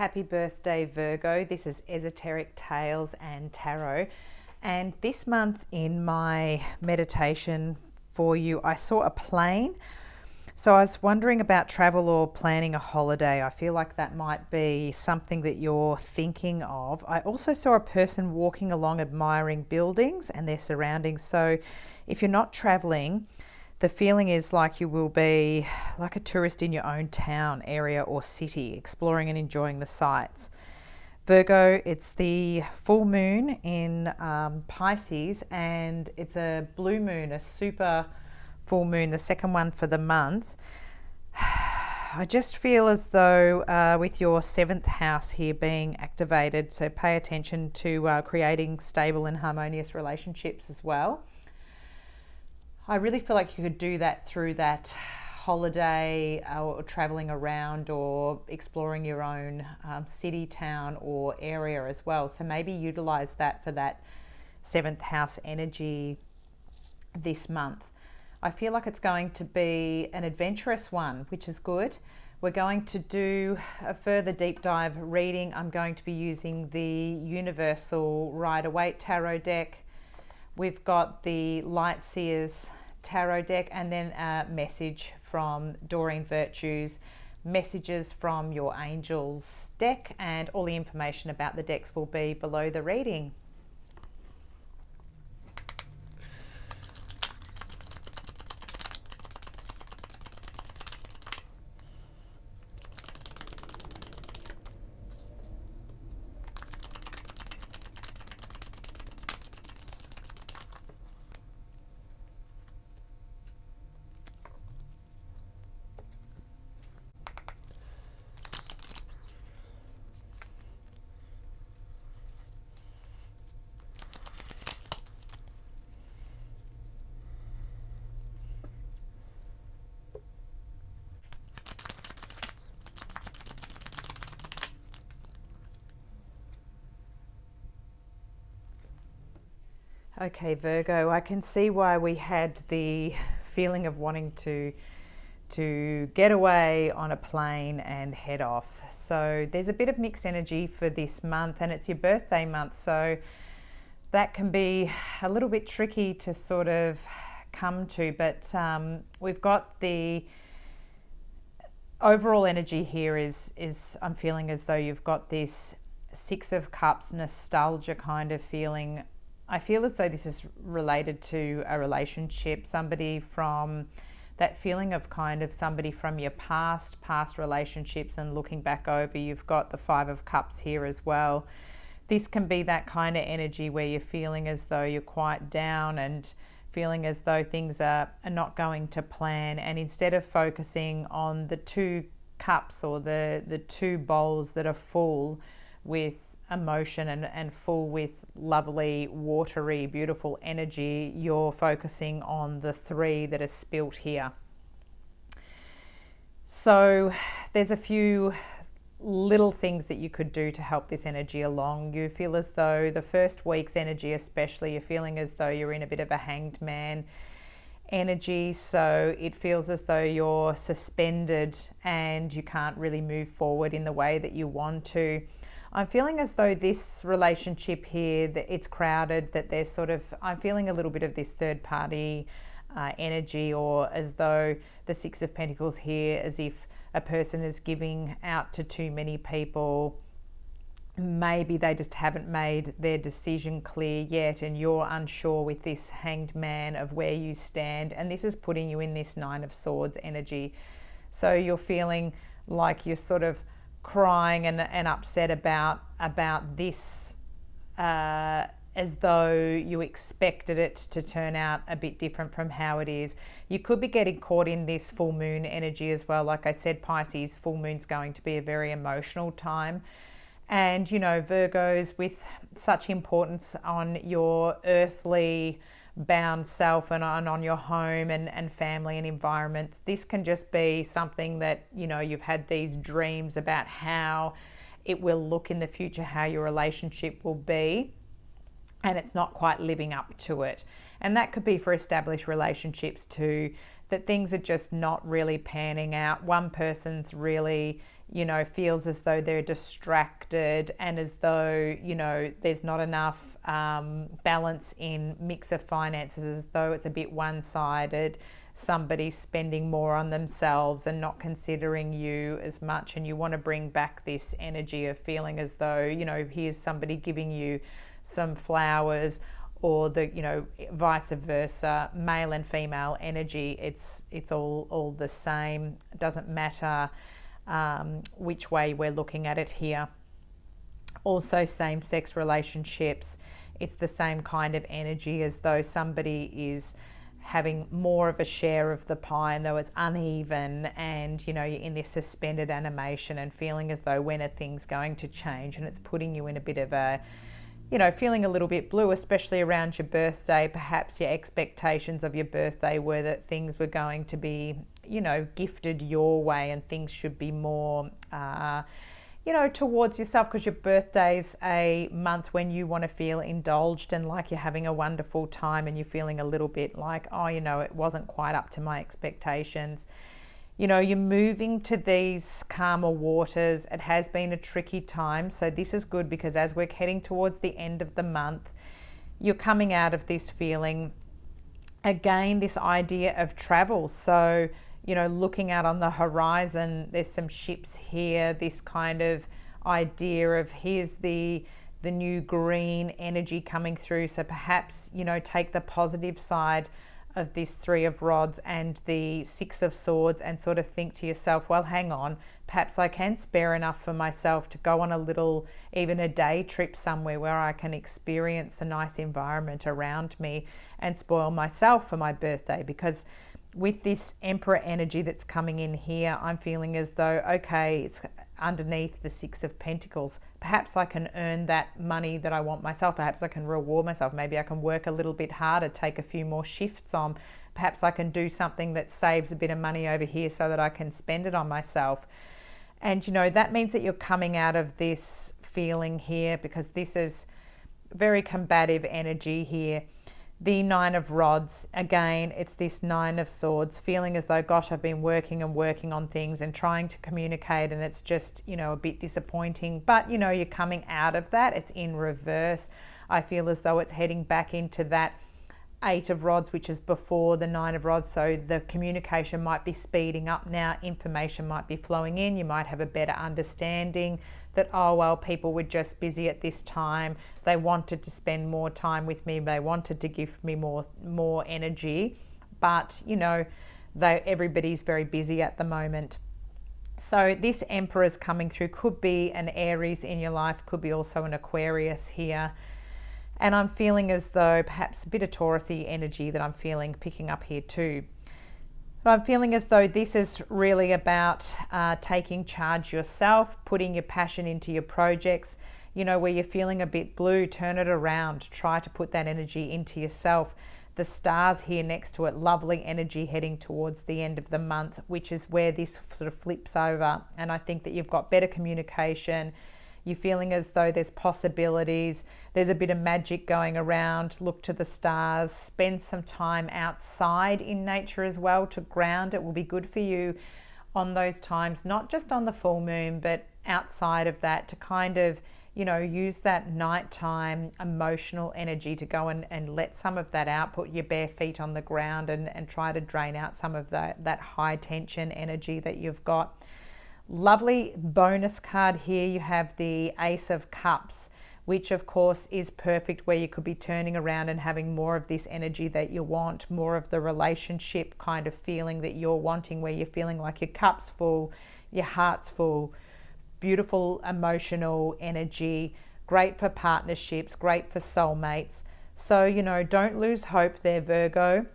Happy birthday, Virgo. This is Esoteric Tales and Tarot. And this month in my meditation for you, I saw a plane. So I was wondering about travel or planning a holiday. I feel like that might be something that you're thinking of. I also saw a person walking along admiring buildings and their surroundings. So if you're not traveling, the feeling is like you will be like a tourist in your own town, area or city, exploring and enjoying the sights. Virgo, it's the full moon in Pisces, and it's a blue moon, a super full moon, the second one for the month. I just feel as though with your seventh house here being activated, so pay attention to creating stable and harmonious relationships as well. I really feel like you could do that through that holiday or traveling around or exploring your own city, town or area as well. So maybe utilize that for that seventh house energy this month. I feel like it's going to be an adventurous one, which is good. We're going to do a further deep dive reading. I'm going to be using the Universal Waite tarot deck. We've got the Light Seers tarot deck, and then a message from Doreen Virtues, messages from your angels deck, and all the information about the decks will be below the reading. Okay, Virgo, I can see why we had the feeling of wanting to get away on a plane and head off. So there's a bit of mixed energy for this month, and it's your birthday month, so that can be a little bit tricky to sort of come to, but we've got the overall energy here is I'm feeling as though you've got this Six of Cups nostalgia kind of feeling. I feel as though this is related to a relationship, somebody from that feeling of kind of somebody from your past relationships, and looking back over. You've got the Five of Cups here as well. This can be that kind of energy where you're feeling as though you're quite down and feeling as though things are not going to plan, and instead of focusing on the two cups or the two bowls that are full with emotion and full with lovely, watery, beautiful energy, you're focusing on the three that are spilt here. So there's a few little things that you could do to help this energy along. You feel as though the first week's energy especially, you're feeling as though you're in a bit of a hanged man energy, so it feels as though you're suspended and you can't really move forward in the way that you want to. I'm feeling as though this relationship here, that it's crowded, that there's sort of, I'm feeling a little bit of this third party energy, or as though the Six of Pentacles here, as if a person is giving out to too many people. Maybe they just haven't made their decision clear yet, and you're unsure with this hanged man of where you stand, and this is putting you in this Nine of Swords energy. So you're feeling like you're sort of crying and upset about this, as though you expected it to turn out a bit different from how it is. You could be getting caught in this full moon energy as well. Like I said, Pisces, full moon's going to be a very emotional time. And, you know, Virgos, with such importance on your earthly bound self and on your home and family and environment, this can just be something that, you know, you've had these dreams about how it will look in the future, how your relationship will be, and it's not quite living up to it. And that could be for established relationships too, that things are just not really panning out. One person's really, feels as though they're distracted and as though, there's not enough balance in mix of finances, as though it's a bit one-sided. Somebody's spending more on themselves and not considering you as much, and you want to bring back this energy of feeling as though, here's somebody giving you some flowers, or vice versa, male and female energy. It's all the same. It doesn't matter which way we're looking at it here. Also, same-sex relationships, it's the same kind of energy, as though somebody is having more of a share of the pie, and though it's uneven, and you're in this suspended animation and feeling as though when are things going to change, and it's putting you in a bit of a feeling a little bit blue, especially around your birthday. Perhaps your expectations of your birthday were that things were going to be gifted your way, and things should be more towards yourself, because your birthday's a month when you want to feel indulged and like you're having a wonderful time, and you're feeling a little bit like, it wasn't quite up to my expectations. You're moving to these calmer waters. It has been a tricky time, so this is good, because as we're heading towards the end of the month, you're coming out of this feeling, again, this idea of travel. So looking out on the horizon, there's some ships here, this kind of idea of here's the new green energy coming through. So perhaps, take the positive side of this Three of Rods and the Six of Swords, and sort of think to yourself, well, hang on, perhaps I can spare enough for myself to go on a little, even a day trip somewhere where I can experience a nice environment around me and spoil myself for my birthday. Because with this Emperor energy that's coming in here, I'm feeling as though, okay, it's underneath the Six of Pentacles. Perhaps I can earn that money that I want myself. Perhaps I can reward myself. Maybe I can work a little bit harder, take a few more shifts on. Perhaps I can do something that saves a bit of money over here so that I can spend it on myself. And, that means that you're coming out of this feeling here, because this is very combative energy here. The Nine of Rods, again, it's this Nine of Swords, feeling as though, gosh, I've been working on things and trying to communicate, and it's just, a bit disappointing. But, you're coming out of that. It's in reverse. I feel as though it's heading back into that Eight of Rods, which is before the Nine of Rods. So the communication might be speeding up now. Information might be flowing in. You might have a better understanding that, people were just busy at this time. They wanted to spend more time with me. They wanted to give me more energy. But, everybody's very busy at the moment. So this Emperor is coming through. Could be an Aries in your life. Could be also an Aquarius here. And I'm feeling as though perhaps a bit of Taurus-y energy that I'm feeling picking up here too. But I'm feeling as though this is really about taking charge yourself, putting your passion into your projects. Where you're feeling a bit blue, turn it around. Try to put that energy into yourself. The stars here next to it, lovely energy heading towards the end of the month, which is where this sort of flips over. And I think that you've got better communication. You're feeling as though there's possibilities. There's a bit of magic going around. Look to the stars. Spend some time outside in nature as well to ground. It will be good for you on those times, not just on the full moon, but outside of that, to kind of, use that nighttime emotional energy to go and let some of that out. Put your bare feet on the ground and try to drain out some of that high tension energy that you've got. Lovely bonus card here. You have the Ace of Cups, which of course is perfect, where you could be turning around and having more of this energy that you want, more of the relationship kind of feeling that you're wanting, where you're feeling like your cup's full, your heart's full. Beautiful emotional energy, great for partnerships, great for soulmates. So, don't lose hope there, Virgo.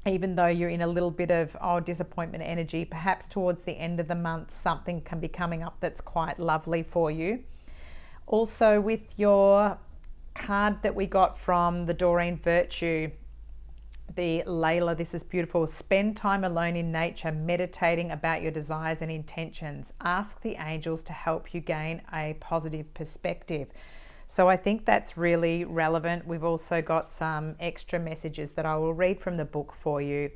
Even though you're in a little bit of disappointment energy, perhaps towards the end of the month, something can be coming up that's quite lovely for you. Also, with your card that we got from the Doreen Virtue, the Layla, this is beautiful. Spend time alone in nature, meditating about your desires and intentions. Ask the angels to help you gain a positive perspective. So I think that's really relevant. We've also got some extra messages that I will read from the book for you.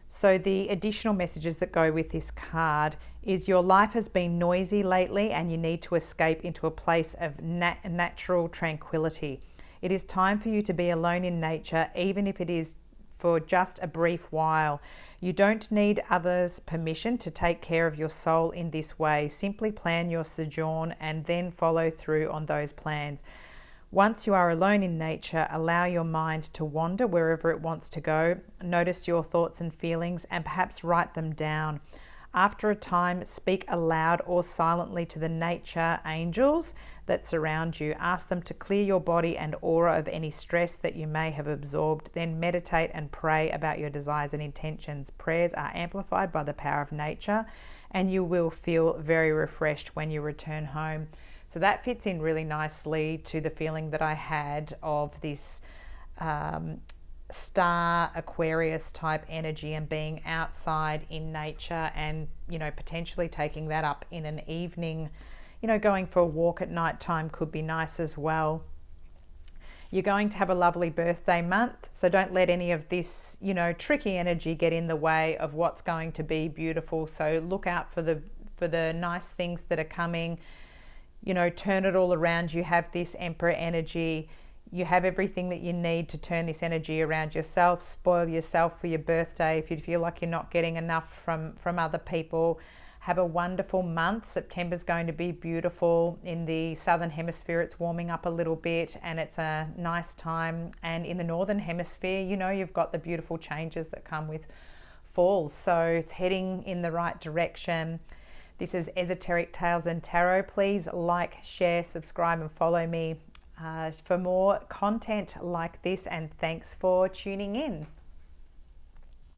So the additional messages that go with this card is your life has been noisy lately and you need to escape into a place of natural tranquility. It is time for you to be alone in nature, even if it is for just a brief while. You don't need others' permission to take care of your soul in this way. Simply plan your sojourn and then follow through on those plans. Once you are alone in nature, allow your mind to wander wherever it wants to go. Notice your thoughts and feelings and perhaps write them down. After a time, speak aloud or silently to the nature angels that surround you. Ask them to clear your body and aura of any stress that you may have absorbed. Then meditate and pray about your desires and intentions. Prayers are amplified by the power of nature, and you will feel very refreshed when you return home. So that fits in really nicely to the feeling that I had of this star Aquarius type energy and being outside in nature, and potentially taking that up in an evening. Going for a walk at night time could be nice as well. You're going to have a lovely birthday month, so don't let any of this tricky energy get in the way of what's going to be beautiful. So look out for the nice things that are coming. Turn it all around. You have this Emperor energy. You have everything that you need to turn this energy around yourself. Spoil yourself for your birthday if you feel like you're not getting enough from other people. Have a wonderful month. September's going to be beautiful. In the southern hemisphere, it's warming up a little bit and it's a nice time. And in the northern hemisphere, you've got the beautiful changes that come with fall. So it's heading in the right direction. This is Esoteric Tales and Tarot. Please like, share, subscribe and follow me for more content like this, and thanks for tuning in.